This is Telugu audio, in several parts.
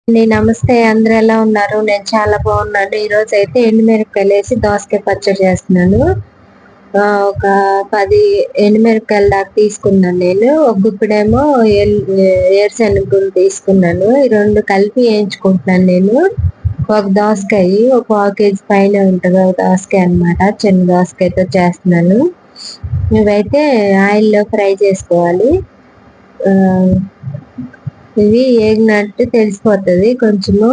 నమస్తే, అందరూ ఎలా ఉన్నారు? నేను చాలా బాగున్నాను. ఈ రోజు అయితే ఎండుమిరపకాయలు వేసి దోసకాయ పచ్చడి చేస్తున్నాను. ఒక 10 ఎండుమిరపకాయల దాకా తీసుకున్నాను నేను. ఒక గుప్పెడేమో ఏరుశనగ గుళ్ళు తీసుకున్నాను. ఈ రెండు కలిపి వేయించుకుంటున్నాను నేను. ఒక దోసకాయ, ఒక 1 కేజీ పైన ఉంటుంది ఒక దోసకాయ అనమాట. చిన్న దోసకాయతో చేస్తున్నాను. ఇవైతే ఆయిల్లో ఫ్రై చేసుకోవాలి. ఇవి ఏగినట్టు తెలిసిపోతుంది, కొంచెము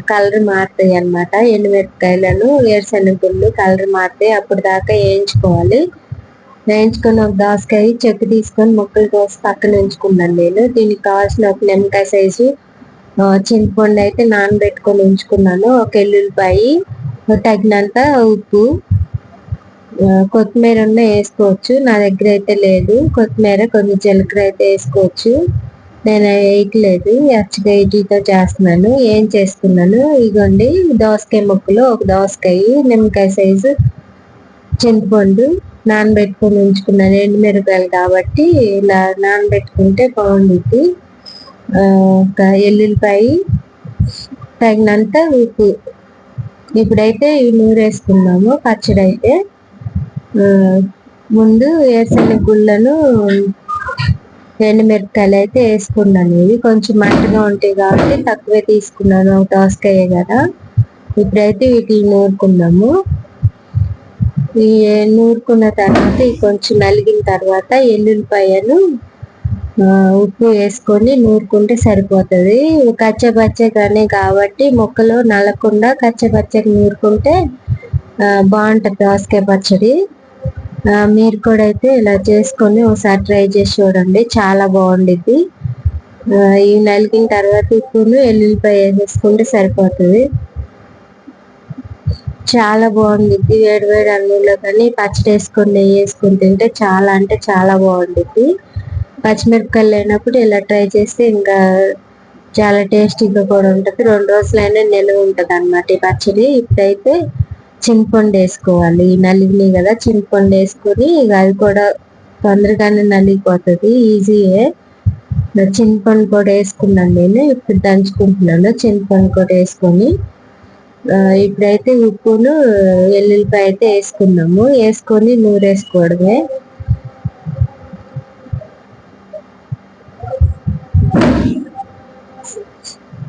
కలర్ మారుతాయి అనమాట. ఎండుమిరపకాయలను వేరుశనగ గుళ్ళు కలర్ మారుతాయి, అప్పుడు దాకా వేయించుకోవాలి. వేయించుకొని ఒక దోసకాయ చెక్కు తీసుకొని ముక్కలు కోసి పక్కన ఉంచుకున్నాను నేను. దీనికి కావాల్సిన ఒక నిమ్మకాయ సైజు చింతపండు అయితే నానబెట్టుకొని ఉంచుకున్నాను. ఒక ఎల్లుల్లిపాయి, తగినంత ఉప్పు, కొత్తిమీర ఉన్న వేసుకోవచ్చు. నా దగ్గర అయితే లేదు కొత్తిమీర. కొంచెం జీలకర్ర అయితే వేసుకోవచ్చు, నేను వేయట్లేదు. అచ్చగైటీతో చేస్తున్నాను. ఏం చేసుకున్నాను ఇగోండి, దోసకాయ ముక్కలు, ఒక దోసకాయ, నిమ్మకాయ సైజు చింతపండు నానబెట్టుకొని ఉంచుకున్నాను. ఎండుమిరపకాయలు కాబట్టి ఇలా నానబెట్టుకుంటే బాగుంటుంది. ఒక ఎల్లుల్లిపాయి, తగినంత ఉప్పు. ఇప్పుడైతే ఇవి నూరేసుకున్నాము పచ్చడి అయితే. ముందు వేరుశనగ గుళ్ళను ఎండుమిరపకాయలు అయితే వేసుకున్నాను. ఇవి కొంచెం మంటగా ఉంటాయి కాబట్టి తక్కువే తీసుకున్నాను, ఒక దోసకాయ కదా. ఇప్పుడైతే వీటిని నూరుకున్నాము. ఈ నూరుకున్న తర్వాత కొంచెం నలిగిన తర్వాత ఎల్లుల్లిపాయను ఉప్పు వేసుకొని నూరుకుంటే సరిపోతుంది. కచ్చపచ్చగానే కాబట్టి ముక్కలు నలకుండా కచ్చపచ్చగా నూరుకుంటే బాగుంటుంది దోసకాయ పచ్చడి. మీరు కూడా అయితే ఇలా చేసుకొని ఒకసారి ట్రై చేసి చూడండి, చాలా బాగుండిద్ది. ఇవి నలిగిన తర్వాత ఉప్పును ఎల్లుల్లిపాయ వేసేసుకుంటే సరిపోతుంది, చాలా బాగుండిద్ది. వేడి వేడి అన్నంలో కానీ పచ్చడి వేసుకొని నెయ్యి వేసుకొని తింటే చాలా అంటే చాలా బాగుండిద్ది. పచ్చిమిరపకాయలు లేనప్పుడు ఇలా ట్రై చేస్తే ఇంకా చాలా టేస్టీగా కూడా ఉంటుంది. 2 రోజులైనా నిల్వ ఉంటుంది అనమాట ఈ పచ్చడి. ఇప్పుడైతే చింతపండు వేసుకోవాలి. నలిగినాయి కదా, చింతపండు వేసుకొని ఇక అది కూడా తొందరగానే నలిగిపోతుంది, ఈజీయే. చింతపండు కూడా వేసుకున్నాను నేను. ఇప్పుడు దంచుకుంటున్నాను చింతపండు కూడా వేసుకొని. ఇప్పుడైతే ఉప్పును ఎల్లుల్లిపాయ అయితే వేసుకున్నాము, వేసుకొని నూరేసుకోవడమే.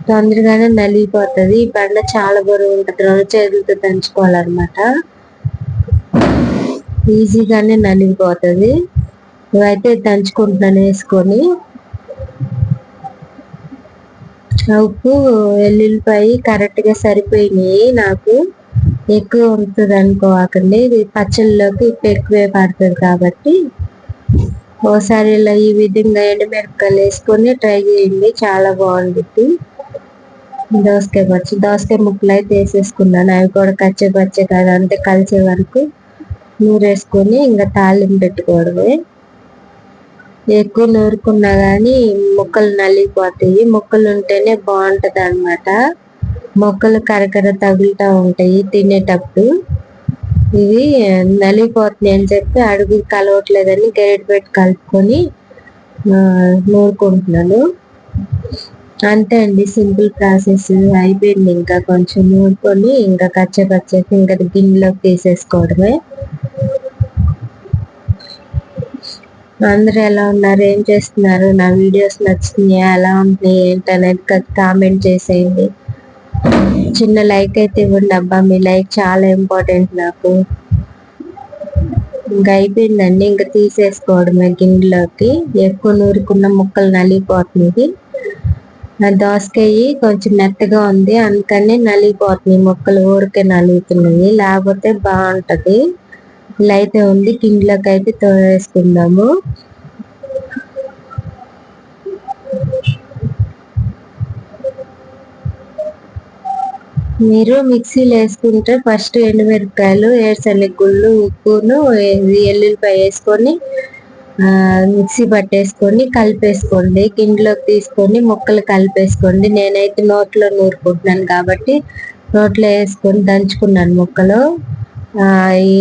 తొందరగానే నలిగిపోతుంది. ఈ బండ చాలా బరువు ఉంటుంది, 2 చేతులతో దంచుకోవాలన్నమాట. ఈజీగానే నలిగిపోతుంది. ఇవైతే దంచుకుంటున్నాను వేసుకొని. ఉప్పు ఎల్లుల్లిపాయ కరెక్ట్గా సరిపోయినాయి నాకు. ఎక్కువ ఉంటుంది అనుకోకండి, ఇది పచ్చళ్ళలోకి ఉప్పు ఎక్కువే పడుతుంది కాబట్టి. ఒకసారి ఇలా ఈ విధంగా ఎండుమిరపకాయలు వేసుకొని ట్రై చేయండి, చాలా బాగుంటుంది దోసకాయ పచ్చడి. దోసకాయ ముక్కలు అయితే వేసేసుకున్నాను, అవి కూడా కచ్చే కాదు అంతే కలిసే వరకు నూరేసుకొని ఇంకా తాలింపు పెట్టుకోవడమే. ఎక్కువ నూరుకున్నా కానీ ముక్కలు నలిగిపోతాయి, ముక్కలు ఉంటేనే బాగుంటది అనమాట. ముక్కలు కరకర తగులుతూ ఉంటాయి తినేటప్పుడు. ఇవి నలిగిపోతున్నాయి అని చెప్పి అడుగు కలవట్లేదని గరిటె పెట్టి కలుపుకొని నూరుకుంటున్నాను. అంతే అండి, సింపుల్ ప్రాసెస్ అయిపోయింది. ఇంకా కొంచెం నూరుకొని ఇంకా కచ్చపచ్చకి ఇంకా గిన్నెలోకి తీసేసుకోవడమే. అందరూ ఎలా ఉన్నారు, ఏం చేస్తున్నారు? నా వీడియోస్ నచ్చుతున్నాయా, ఎలా ఉంటున్నాయి ఏంటనేది కామెంట్ చేసేయండి. చిన్న లైక్ అయితే ఇవ్వండి అబ్బా, మీ లైక్ చాలా ఇంపార్టెంట్ నాకు. ఇంకా అయిపోయిందండి, ఇంకా తీసేసుకోవడమే గిన్నెలోకి. ఎక్కువ నూరుకున్న ముక్కలు నలిగిపోతుంది. దోసకాయ కొంచెం మెత్తగా ఉంది అందుకని నలిగిపోతుంది, ముక్కలు ఊరికే నలుగుతున్నాయి, లేకపోతే బాగుంటది. ఇలా అయితే ఉంది, గిన్నెలోకి అయితే తోడేసుకుందాము. మీరు మిక్సీలో వేసుకుంటే ఫస్ట్ ఎండుమిరపకాయలు, ఏరుశనగ గుళ్ళు, ఉప్పును ఎల్లుల్లిపాయ వేసుకొని మిక్సీ పట్టేసుకొని కలిపేసుకోండి. గిన్నెలోకి తీసుకొని ముక్కలు కలిపేసుకోండి. నేనైతే నోట్లో నూరుకుంటున్నాను కాబట్టి నోట్లో వేసుకొని దంచుకున్నాను ముక్కలు. ఈ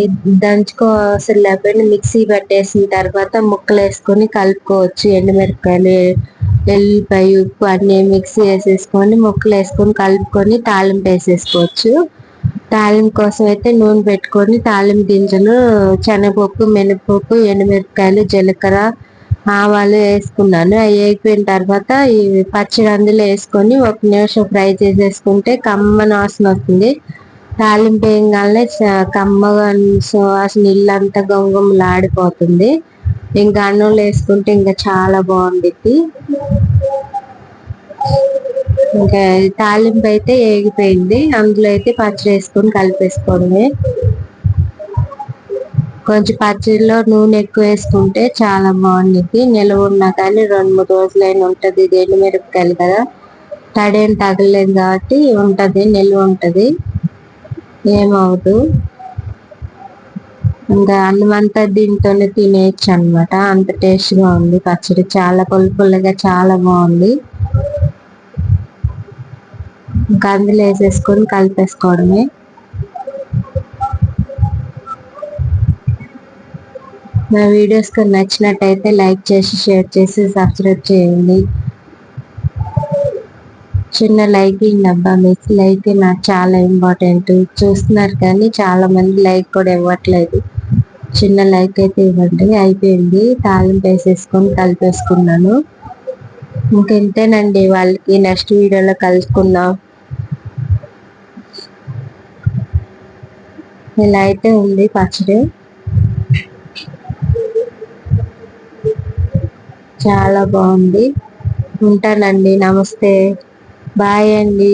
దంచుకోవాల్సిన లేకపోయినా మిక్సీ పట్టేసిన తర్వాత ముక్కలు వేసుకొని కలుపుకోవచ్చు. ఎండుమిరపకాయలు, ఎల్లిపాయ, ఉప్పు అన్ని మిక్సీ వేసేసుకొని ముక్కలు వేసుకొని కలుపుకొని తాలింపు వేసేసుకోవచ్చు. తాలింపు కోసం అయితే నూనె పెట్టుకొని తాలింపు గింజలు, శనగపప్పు, మినపప్పు, ఎండుమిరపకాయలు, జీలకర్ర, ఆవాలు వేసుకున్నాను. అవి వేగిపోయిన తర్వాత ఈ పచ్చడి అందులో వేసుకొని 1 నిమిషం ఫ్రై చేసేసుకుంటే కమ్మని వాసన వస్తుంది. తాలింపు వేయగానే కమ్మగా సువాసన ఇల్లంతా గమగమలాడిపోతుంది. ఇంకా అన్నంలో వేసుకుంటే ఇంకా చాలా బాగుండిద్ది. ఇంకా తాలింపు అయితే వేగిపోయింది. అందులో అయితే పచ్చడి వేసుకొని కలిపేసుకోవడమే. కొంచెం పచ్చడిలో నూనె ఎక్కువ వేసుకుంటే చాలా బాగుండిద్ది. నిల్వ ఉన్నా కానీ 2-3 రోజులైనా ఉంటది. ఇది ఎండుమిరపకాయలు కదా, తడేం తగలేదు కాబట్టి ఉంటది, నిల్వ ఉంటది, ఏమవదు. ఇంకా అన్నం అంతా దీంతోనే తినేయచ్చు అనమాట. అంత టేస్ట్ గా ఉంది పచ్చడి. చాలా పుల్లగా చాలా బాగుంది. ఇంకా అందులో వేసేసుకొని కలిపేసుకోవడమే. నా వీడియోస్ కానీ నచ్చినట్టయితే లైక్ చేసి, షేర్ చేసి, సబ్స్క్రైబ్ చేయండి. చిన్న లైకింగ్ అబ్బా, మీకు లైక్ నాకు చాలా ఇంపార్టెంట్. చూస్తున్నారు కానీ చాలా మంది లైక్ కూడా ఇవ్వట్లేదు. చిన్న లైక్ అయితే ఇవ్వండి. అయిపోయింది, తాలింపు వేసేసుకొని కలిపేసుకున్నాను. ఇంకెంతేనండి, వాళ్ళకి నెక్స్ట్ వీడియోలో కలుసుకుందాం. ఇలా అయితే ఉంది పచ్చడి, చాలా బాగుంది. ఉంటానండి, నమస్తే, బాయ్ అండి.